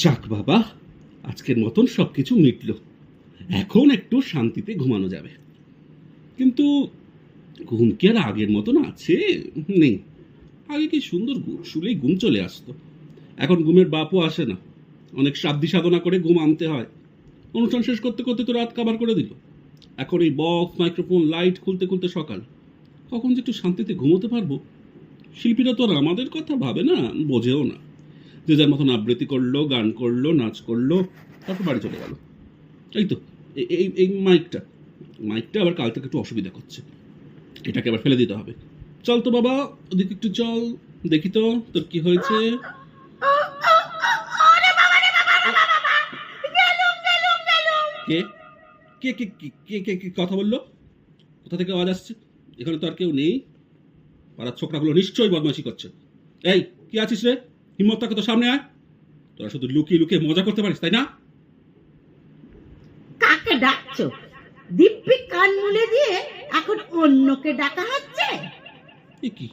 যাক বাবা, আজকের মতন সবকিছু মিটল। এখন একটু শান্তিতে ঘুমানো যাবে। কিন্তু ঘুম কি আর আগের মতন আছে? নেই। আগে কি সুন্দর শুলেই ঘুম চলে আসতো। এখন ঘুমের বাপও আসে না। অনেক সাধ্য সাধনা করে ঘুম আনতে হয়। অনুষ্ঠান শেষ করতে করতে তো রাত কাবার করে দিল। এখন এই বক্স, মাইক্রোফোন, লাইট খুলতে খুলতে সকাল। কখন যে একটু শান্তিতে ঘুমোতে পারবো? শিল্পীরা তো আর আমাদের কথা ভাবে না, বোঝেও না। যে যার মতন আবৃত্তি করলো, গান করলো, নাচ করলো, তারপর বাড়ি চলে গেল। এই তো এই এই মাইকটা মাইকটা আবার কাল থেকে একটু অসুবিধা করছে। এটাকে আবার ফেলে দিতে হবে। চল তো বাবা, ওদিকে একটু চল, দেখি তো তোর কি হয়েছে। কে কে কে কে কে কে কে কথা বললো? কোথা থেকে আওয়াজ আসছে? এখানে তো আর কেউ নেই। পাড়ার ছোকরাগুলো নিশ্চয়ই বদমাইশি করছে। এই, কি আছিস রে? হিম্মত থাকে তো সামনে আয়। তোরা শুধু লুকিয়ে লুকিয়ে মজা করতে পারিস, তাই না? কাকে ডাকছো? দিব্যি কান মুলে দিয়ে এখন অন্যকে ডাকা হচ্ছে? এ কি,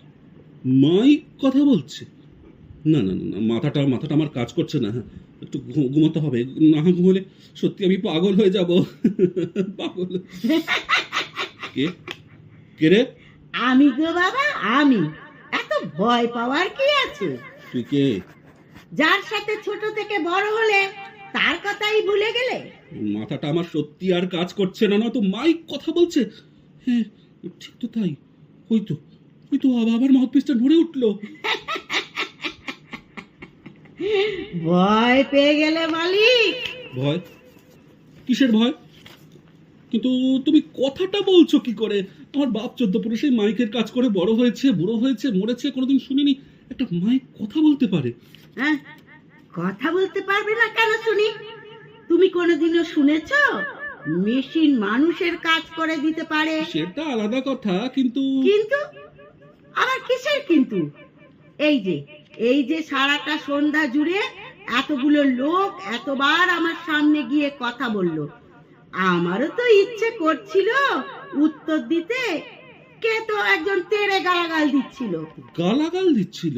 মাইক কথা বলছে? না না না না, মাথাটা আমার কাজ করছে না। একটু ঘুমাতে হবে, না ঘুমোলে সত্যি আমি পাগল হয়ে যাব। পাগল। কে কে রে? আমি গো বাবা, আমি। এত ভয় পাওয়ার কি আছে? তুই কে? যার সাথে ছোট থেকে বড় হলে তার কথাই ভুলে গেলে? মাথাটা আমার সত্যি আর কাজ করছে না। না তো মাইক কথা বলছে। হ্যাঁ, ঠিক তো তাই। ওই তো ওই তো আবার মাউথপিসটা নড়ে উঠলো। ভয় পেয়ে গেলে মালিক? ভয়? কিসের ভয়? কিন্তু তুমি কথাটা বলছো কি করে? আমার বাপ 14 পুরুষে মাইকের কাজ করে বড় হয়েছে, বুড়ো হয়েছে, মরেছে, কোনোদিন শুনিনি একটা মাইক কথা বলতে পারে। হ্যাঁ, কথা বলতে পারবে না কেন শুনি? তুমি কোনোদিনও শুনেছো মেশিন মানুষের কাজ করে দিতে পারে? সেটা আলাদা কথা, কিন্তু কিন্তু আবার কিসের কিন্তু? এই যে এই যে সারাটা সন্ধ্যা জুড়ে এতগুলো লোক এতবার আমার সামনে গিয়ে কথা বলল, আমারও তো ইচ্ছে করছিল উত্তর দিতে। কে তো একজন তেড়ে গালাগাল দিচ্ছিল। গালাগাল দিচ্ছিল?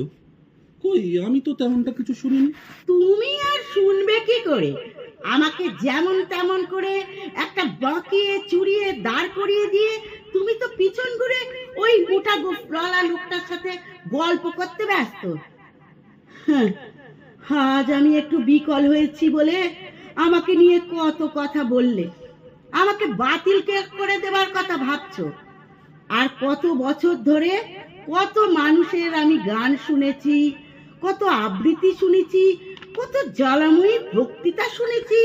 কই, আমি তো তেমনটা কিছু শুনিনি। তুমি আর শুনবে কি করে? আমাকে যেমন তেমন করে একটা বাঁকিয়ে চুরিয়ে দাঁড় করিয়ে দিয়ে তুমি তো পিছন ঘুরে ওই মোটা গোফলা লোকটার সাথে গল্প করতে ব্যস্ত। হ্যাঁ, আজ আমি একটু বিকল হয়েছি বলে আমাকে নিয়ে কত কথা বললে, আমাকে বাতিল করে দেবার কথা ভাবছো। আর কত বছর ধরে কত মানুষের আমি গান শুনেছি, কত আবৃত্তি শুনেছি, কত জ্বালাময়ী বক্তৃতা শুনেছি।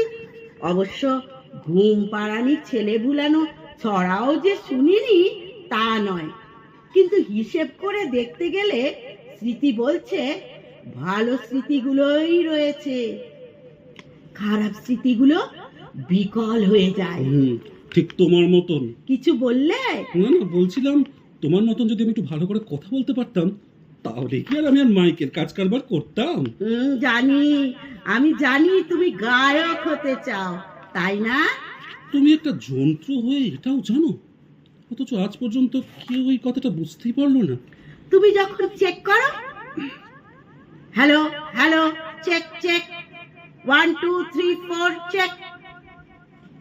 অবশ্য ঘুম পাড়ানি ছেলে ভুলানো ছড়াও যে শুনিনি তা নয়, কিন্তু হিসেব করে দেখতে গেলে স্মৃতি বলছে ভালো স্মৃতিগুলোই রয়েছে, খারাপ স্মৃতিগুলো বিকল হয়ে যায়। ঠিক তোমার মতন। কিছু বললে? না না, বলছিলাম তোমার মতন যদি আমি একটু ভালো করে কথা বলতে পারতাম, তাহলে কি আর আমি আর মাইকের কাজ কারবার করতাম? জানি, আমি জানি তুমি গায়ক হতে চাও, তাই না? তুমি একটা যন্ত্র হয়ে এটাও জানো, অথচ আজ পর্যন্ত কেউ এই কথাটা বুঝতেই পারলো না। তুমি যখন চেক করো, hello hello, check check, 1 2 3 4 check,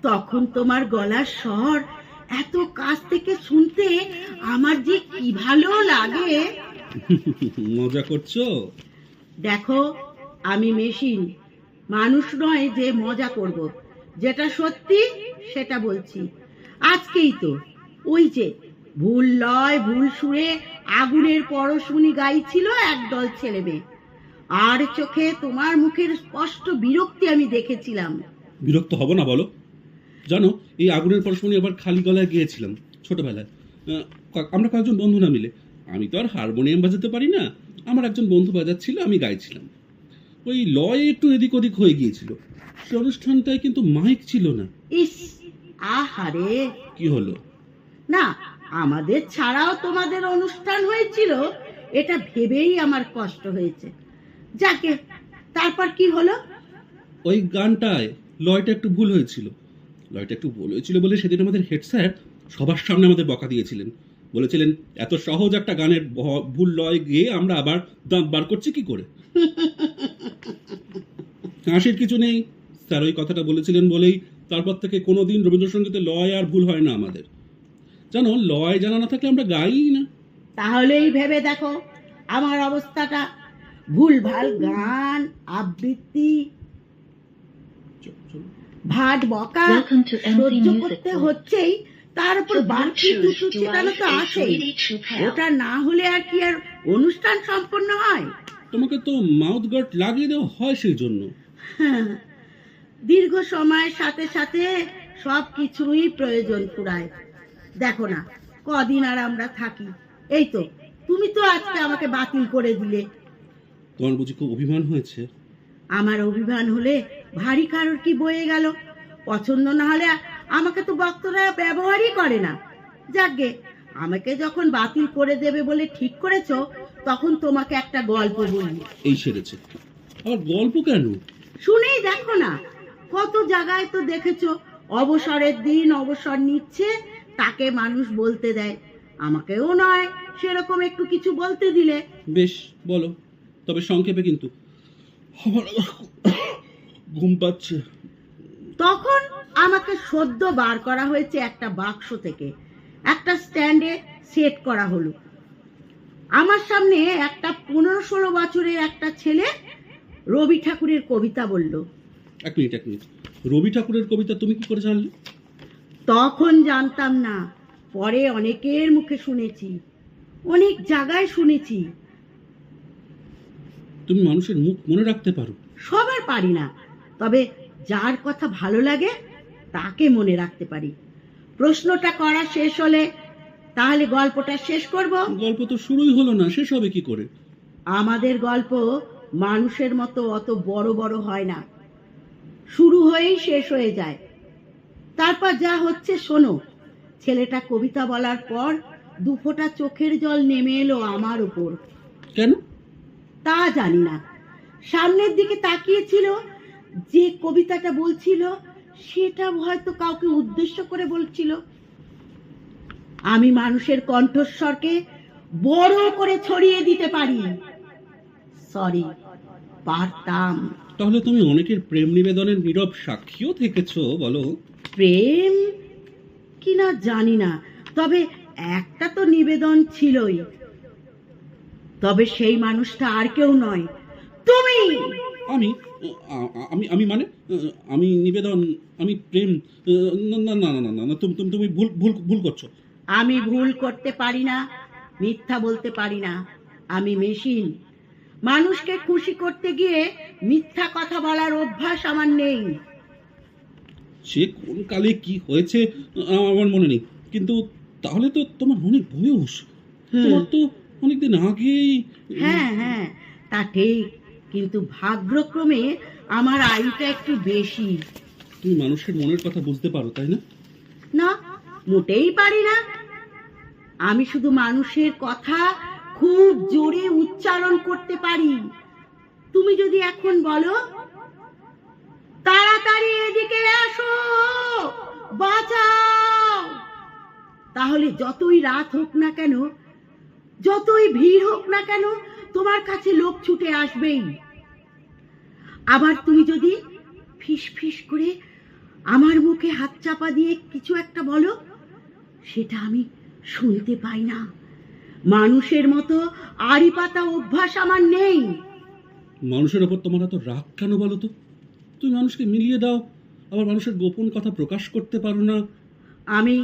তখন তোমার গলার স্বর এত কাছ থেকে শুনতে আমার যে কি ভালো লাগে। মজা করছো? দেখো, আমি মেশিন, মানুষ নয় যে মজা করব। যেটা সত্যি সেটা বলছি। আজকেই তো ওই যে ভুল লয় ভুল সুরে আগুনের পরশমণি গাইছিল একদল ছেলে মেয়ে, আর চোখে তোমার মুখের স্পষ্ট বিরক্তি আমি দেখেছিলাম। বিরক্ত হব না বলো? জানো, এই আগুনের পরশমণি আবার খালি গলায় গিয়েছিলাম ছোটবেলায়। আমরা কয়েকজন বন্ধু না মিলে। আমি তো আর হারমোনিয়াম বাজাতে পারি না, আমার একজন বন্ধু বাজাচ্ছিল, আমি গাইছিলাম। ওই লয় একটু এদিক ওদিক হয়ে গিয়েছিল। সে অনুষ্ঠানটায় কিন্তু মাইক ছিল না। ইস, আহারে। কি হলো? না, আমাদের ছাড়াও তোমাদের অনুষ্ঠান হয়েছিল এটা ভেবেই আমার কষ্ট হয়েছে। যাকে, তারপর কি হলো? ওই গানটায় লয়টা একটু ভুল হয়েছিল। বলে সেদিন আমাদের হেড স্যার সবার সামনে আমাদের বকা দিয়েছিলেন। বলেছিলেন এত সহজ একটা গানের ভুল লয় গিয়ে আমরা আবার দাঁত বার করছি কি করে। হাসির কিছু নেই, স্যার ওই কথাটা বলেছিলেন বলেই তারপর থেকে কোনোদিন রবীন্দ্রসঙ্গীতে লয় আর ভুল হয় না আমাদের। জানো, লয় জানা না থাকলে আমরা গাইই না। তাহলেই ভেবে দেখো আমার অবস্থাটা। ভুলভাল গান, আবৃত্তি, ভাট বকা Welcome to MC সহ্য Music করতে Group. হচ্ছেই, তার উপর To বাড়তি choose টুসু ছেটানো তো device is আসেই। ready to pair. ওটা না হলে আর কি আর অনুষ্ঠান সম্পন্ন হয়? তোমাকে তো মাউথ গার্ড লাগিয়ে দেওয়া হয় সেই জন্য। হ্যাঁ, দীর্ঘ সময়ের সাথে সাথে সব কিছুই প্রয়োজন ফুরায়। দেখো না কদিন আর আমরা থাকি। এই তো তুমি তো আজকে আমাকে বাতিল করে দিলে। তোমার বুঝি খুব অভিমান হয়েছে? আমার অভিমান হলে ভারী কারোর কি বয়ে গেল? পছন্দ না হলে আমাকে তো বক্তরা ব্যবহারই করে না। যাকগে, আমাকে যখন বাতিল করে দেবে বলে ঠিক করেছো, তখন তোমাকে একটা গল্প বলি। এই সেরেছে। আর গল্প কেন? শুনেই দেখো না, কত জায়গায় তো দেখেছো অবসরের দিন অবসর নিচ্ছে, তাকে মানুষ বলতে দেয়। আমাকেও নয় সেরকম একটু কিছু বলতে দিলে। বেশ, বলো, তবে সংক্ষেপে কিন্তু। আমার ঘুম পাচ্ছে। তখন আমাকে সদ্য বার করা হয়েছে একটা বাক্স থেকে, একটা স্ট্যান্ডে সেট করা হলো। আমার সামনে একটা 15-16 বছরের একটা ছেলে রবি ঠাকুরের কবিতা বলল। এক মিনিট। রবি ঠাকুরের কবিতা তুমি কি করে জানলে? তখন জানতাম না, পরে অনেকের মুখে শুনেছি, অনেক জায়গায় শুনেছি। তুমি মানুষের মুখ মনে রাখতে পারো? সবার পারি না, তবে যার কথা ভালো লাগে তাকে মনে রাখতে পারি। প্রশ্নটা করা শেষ হলে তাহলে গল্পটা শেষ করব। গল্প তো শুরুই হলো না, শেষ হবে কি করে? আমাদের গল্প মানুষের মতো অত বড় বড় হয় না, শুরু হয়েই শেষ হয়ে যায়। তারপর যা হচ্ছে শোনো। ছেলেটা কবিতা বলার পর 2 ফোঁটা চোখের জল নেমে এলো আমার উপর। কেন? তা জানি না। সামনের দিকে তাকিয়েছিল, যে কবিতাটা বলছিল সেটা হয়তো কাউকে উদ্দেশ্য করে বলছিল। আমি মানুষের কণ্ঠস্বরকে বড় করে ছড়িয়ে দিতে পারি। সরি, পারতাম। তাহলে তুমি অনেকের প্রেম নিবেদনের নীরব সাক্ষীও থেকেছো, বলো? প্রেম কিনা জানি না, তবে একটা তো নিবেদন ছিলই। তবে সেই মানুষটা আর কেউ নয়, তুমি। আমি আমি আমি মানে আমি নিবেদন, আমি প্রেম? না না না না না না, তুমি ভুল ভুল ভুল করছো। আমি ভুল করতে পারি না, মিথ্যা বলতে পারি না। আমি মেশিন। মানুষকে খুশি করতে গিয়ে মিথ্যা কথা বলার অভ্যাস আমার নেই। সে কোন কালে কি হয়েছে আমার মনে নেই, কিন্তু তাহলে তো তোমার অনেক বয়স। তোমার তো অনেকদিন আগেই। হ্যাঁ হ্যাঁ, তা ঠিক, কিন্তু ভাগ্যক্রমে আমার আয়ুটা একটু বেশি। তুমি মানুষের মনের কথা বুঝতে পারো, তাই না? না, মোটেই পারি না। আমি শুধু মানুষের কথা খুব জোরে উচ্চারণ করতে পারি। তুমি যদি এখন বলো, তাড়াতাড়ি এদিকে আসো, বাঁচাও, তাহলে যতই রাত হোক না কেন, যতই ভিড় হোক না কেন, তোমার কাছে লোক ছুটে আসবেই। আবার তুমি যদি ফিস ফিস করে আমার মুখে হাত চাপা দিয়ে কিছু একটা বলো, সেটা আমি শুনতে পাই না। মানুষের মতো আড়ি পাতা অভ্যাস আমার নেই। মানুষের ওপর তোমার এত রাগ কেন বলো তো? তুমি মানুষকে মিলিয়ে দাও, আবার মানুষের গোপন কথা প্রকাশ করতে পারো না। আমি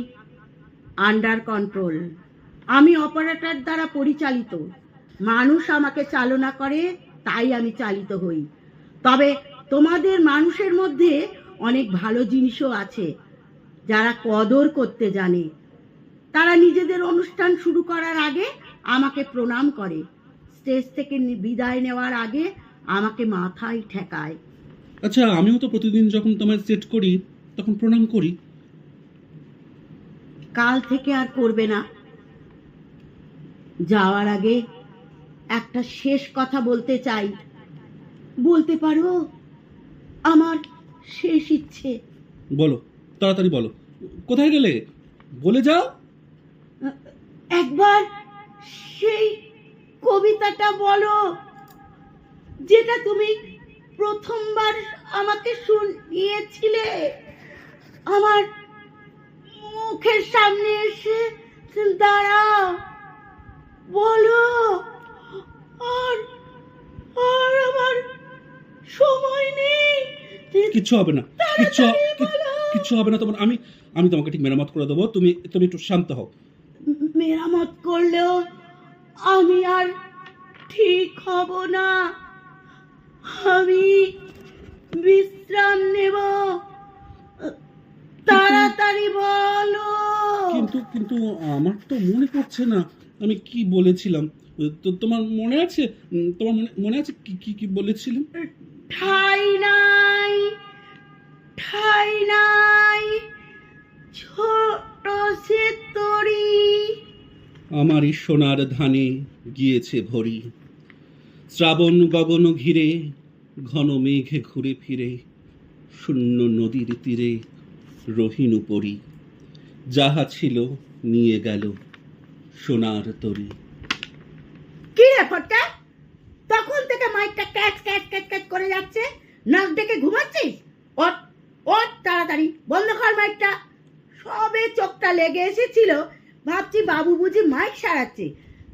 আন্ডার কন্ট্রোল, আমি অপারেটর দ্বারা পরিচালিত। মানুষ আমাকে চালনা করে, তাই আমি চালিত হই। তবে তোমাদের মানুষের মধ্যে অনেক ভালো জিনিসও আছে, যারা কদর করতে জানে। তারা নিজেদের অনুষ্ঠান শুরু করার আগে আমাকে প্রণাম করে, স্টেজ থেকে বিদায় নেওয়ার আগে আমাকে মাথায় ঠেকায়। আচ্ছা, আমিও তো প্রতিদিন যখন তোমায় সেট করি তখন প্রণাম করি। কাল থেকে আর করবে না। যাওয়ার আগে একটা শেষ কথা বলতে চাই। বলতে পারো? আমার শেষ ইচ্ছে। বলো, তাড়াতাড়ি বলো। কোথায় গেলে? বলে যাও। একবার সেই কবিতাটা বলো, যেটা তুমি প্রথমবার আমাকে শুনিয়েছিলে আমার মুখের সামনে এসে দাঁড়াও, বলো। আর আর আমার সময় নেই। কিচ্ছু হবে না, কিচ্ছু হবে না তোমার। আমি আমি তোমাকে ঠিক মেরামত করে দেবো, তুমি তুমি একটু শান্ত হও। মেরামত করলেও আমি আর ঠিক হব না। আমি বিশ্রাম নেব। তাড়াতাড়ি বলো। কিন্তু কিন্তু আমার তো মনে পড়ছে না আমি কি বলেছিলাম। তো তোমার মনে আছে? তোমার মনে আছে কি কি কি বলেছিলাম? ঠাই নাই, ঠাই নাই, ছোট সে তরি। আমারই সোনার ধানে গিয়েছে ভরি, শ্রাবণ গগন ঘিরে ঘন মেঘে ঘুরে ফিরে, শূন্য নদীর তীরে রহিন পরি, যাহা ছিল নিয়ে গেল সোনার তরি। কি রে ফটকা, তখন থেকে মাইকটা ক্যাচ ক্যাচ ক্যাচ ক্যাচ করে যাচ্ছে, নাক ডেকে ঘুমাচ্ছিস? ওঠ ওঠ তাড়াতাড়ি, বন্ধ কর মাইকটা। সবে চোখটা লেগে এসেছিল, ভাবছি বাবু বুঝি মাইক সারাচ্ছে,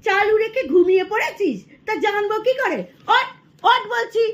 চালু রেখে ঘুমিয়ে পড়েছিস, তা জানবো কি করে? ওঠ ওঠ বলছি।